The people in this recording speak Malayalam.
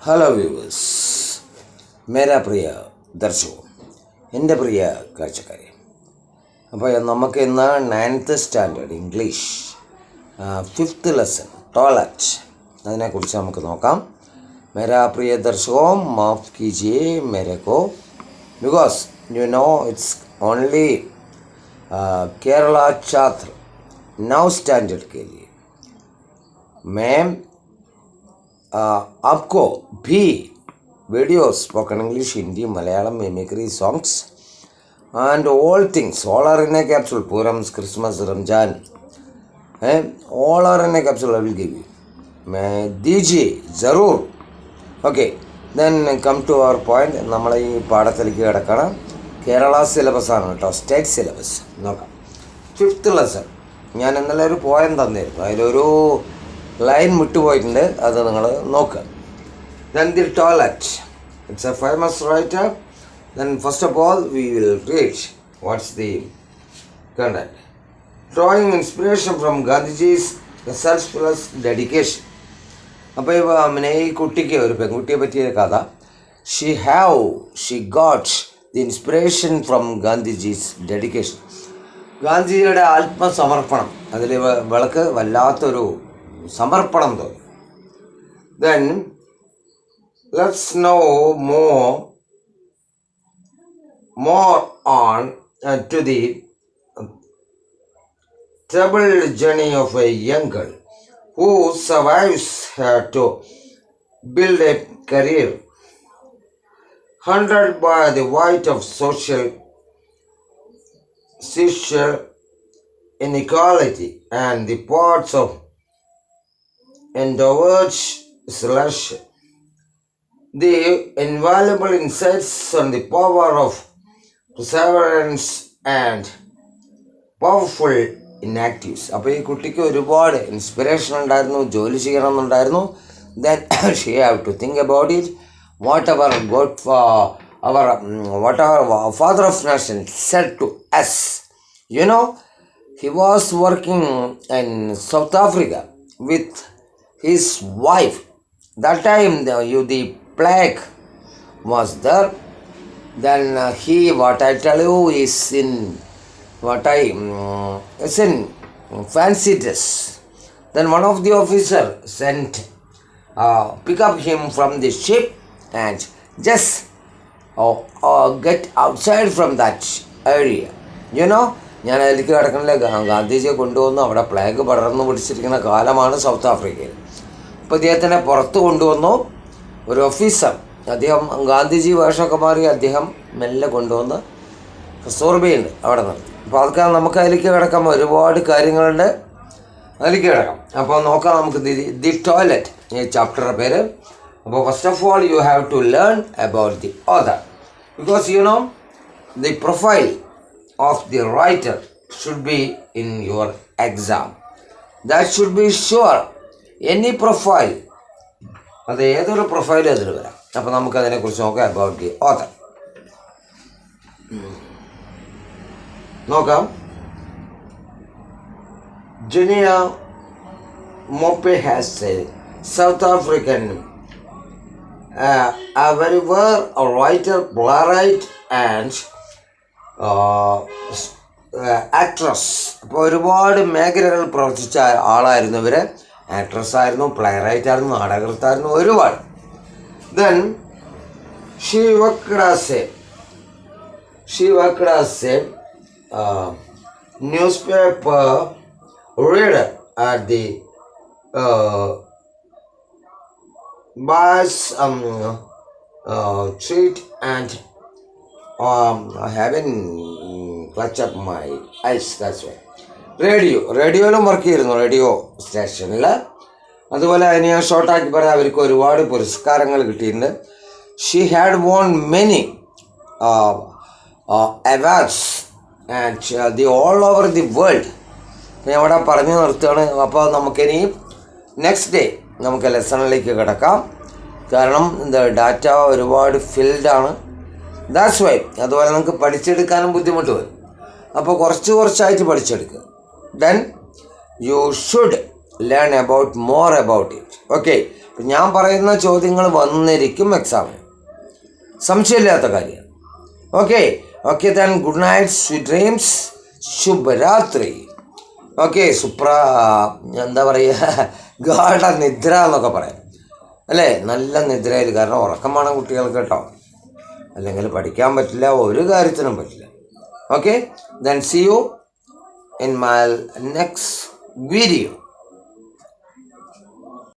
ഹലോ വ്യൂവേഴ്സ്, മേരാ പ്രിയ ദർശകോ, എൻ്റെ പ്രിയ കാഴ്ചക്കാരെ. അപ്പോൾ നമുക്ക് ഇന്ന് 9th standard English 5th lesson toilet അതിനെക്കുറിച്ച് നമുക്ക് നോക്കാം. മേരാ പ്രിയ ദർശകോ മാഫ് കീജിയെ മേരെ കോ, because you know it's only Kerala छात्र 9 स्टैंडर्ड के लिए. मैं आपको भी video spoken English, Hindi, Malayalam, mimicry, songs and all things, all are in a capsule. Poorams, Christmas, Ramzan, all are in a capsule. I will give you. मैं दीजिए ज़रूर. Okay, then come to our point. നമ്മൾ ഈ പാഠത്തിലേക്ക് കിടക്കണം. കേരള സിലബസാണ് കേട്ടോ, സ്റ്റേറ്റ് സിലബസ്. നോക്കാം. 5th lesson. ഞാൻ ഇന്നലെ ഒരു പോയം തന്നിരുന്നു, അതിലൊരു ലൈൻ വിട്ടുപോയിട്ടുണ്ട്, അത് നിങ്ങൾ നോക്കുക. Then the toilet, it's a famous writer. Then first of all we will read what's the content. Drawing inspiration from Gandhiji's selfless dedication. അപ്പോൾ ഈ കുട്ടിക്ക്, ഒരു പെൺകുട്ടിയെ പറ്റിയ കഥ. She got the inspiration from Gandhiji's dedication. ഗാന്ധിജിയുടെ ആത്മസമർപ്പണം, അതിൽ വിളക്ക് വല്ലാത്തൊരു സമർപ്പണം തോന്നി. Then let's no more on to the troubled journey of a young girl who survives her to build a career hunted by the weight of social inequality and the parts of endeavored selection. The invaluable insights on the power of perseverance and powerful inactives. അപ്പോൾ ഈ കുട്ടിക്ക് ഒരുപാട് ഇൻസ്പിറേഷൻ ഉണ്ടായിരുന്നു, ജോലി ചെയ്യണമെന്നുണ്ടായിരുന്നു. Then she have to think about it. What our father of nation said to us. You know, he was working in South Africa with his wife. That time the plague was there. Then what I tell you is in fancy dress. Then one of the officer sent pick up him from the ship and just get outside from that area. You know, ഞാൻ അതിലേക്ക് കിടക്കണില്ല. ഗാന്ധിജിയെ കൊണ്ടുവന്നു, അവിടെ പ്ലേഗ് പടർന്നു പിടിച്ചിരിക്കുന്ന കാലമാണ് സൗത്ത് ആഫ്രിക്കയിൽ. അപ്പോൾ അദ്ദേഹത്തിനെ പുറത്ത് കൊണ്ടുവന്നു ഒരു ഓഫീസർ. അദ്ദേഹം ഗാന്ധിജി വേഷമൊക്കെ മാറി അദ്ദേഹം മെല്ലെ കൊണ്ടുവന്ന് കസ്തൂർബയുണ്ട് അവിടെ നിർത്തി. അപ്പോൾ അതൊക്കെ നമുക്ക് അതിലേക്ക് കിടക്കാം, ഒരുപാട് കാര്യങ്ങളുണ്ട്, അതിലേക്ക് കിടക്കാം. അപ്പോൾ നോക്കാം നമുക്ക് ദി ടോയ്ലറ്റ്, ഈ ചാപ്റ്ററുടെ പേര്. അപ്പോൾ first of all you have to learn about the author, because you know the profile of the writer should be in your exam. That should be sure. Any profile, അത് ഏതൊരു പ്രൊഫൈലും അതിൽ വരാം. അപ്പോൾ നമുക്കതിനെക്കുറിച്ച് നോക്കാം. അബൌട്ട് ദി ഓഥർ നോക്കാം. Gcina Mhlophe has a South African a very well a writer, playwright and actress. അപ്പോൾ ഒരുപാട് മേഖലകൾ പ്രവർത്തിച്ച ആളായിരുന്നു ഇവർ. ആക്ട്രസ് ആയിരുന്നു, പ്ലേ റൈറ്റ് ആയിരുന്നു, നാടകൃത്തായിരുന്നു, ഒരുപാട്. Then she worked as A news paper reader at the bus street and I haven't clutch up my eyes, that's why. റേഡിയോയിലും വർക്ക് ചെയ്തിരുന്നു, റേഡിയോ സ്റ്റേഷനിൽ. അതുപോലെ അതിന് ഞാൻ ഷോർട്ടാക്കി പറയാം, അവർക്ക് ഒരുപാട് പുരസ്കാരങ്ങൾ കിട്ടിയിട്ടുണ്ട്. She had won many awards and the all over the world. ഞാൻ ഇവിടെ പറഞ്ഞു നിർത്തുകയാണ്. അപ്പോൾ നമുക്കിനി നെക്സ്റ്റ് ഡേ നമുക്ക് ലെസണിലേക്ക് കിടക്കാം. കാരണം ഡാറ്റ ഒരുപാട് ഫിൽഡാണ്. That's why. അതുപോലെ നമുക്ക് പഠിച്ചെടുക്കാനും ബുദ്ധിമുട്ട് വരും. അപ്പോൾ കുറച്ചായിട്ട് പഠിച്ചെടുക്കുക. Then you should learn more about it. Okay, ഞാൻ പറയുന്ന ചോദ്യങ്ങൾ വന്നിരിക്കും എക്സാമിന്, സംശയമില്ലാത്ത കാര്യമാണ്. Okay okay then good night, sweet dreams, ശുഭരാത്രി. ഓക്കെ എന്താ പറയുക, ഗാഢ നിദ്ര എന്നൊക്കെ പറയാം അല്ലേ. നല്ല നിദ്രയിൽ, കാരണം ഉറക്കം വേണം കുട്ടികൾക്ക് കേട്ടോ, അല്ലെങ്കിൽ പഠിക്കാൻ പറ്റില്ല, ഒരു കാര്യത്തിനും പറ്റില്ല. Okay then see you in my next video.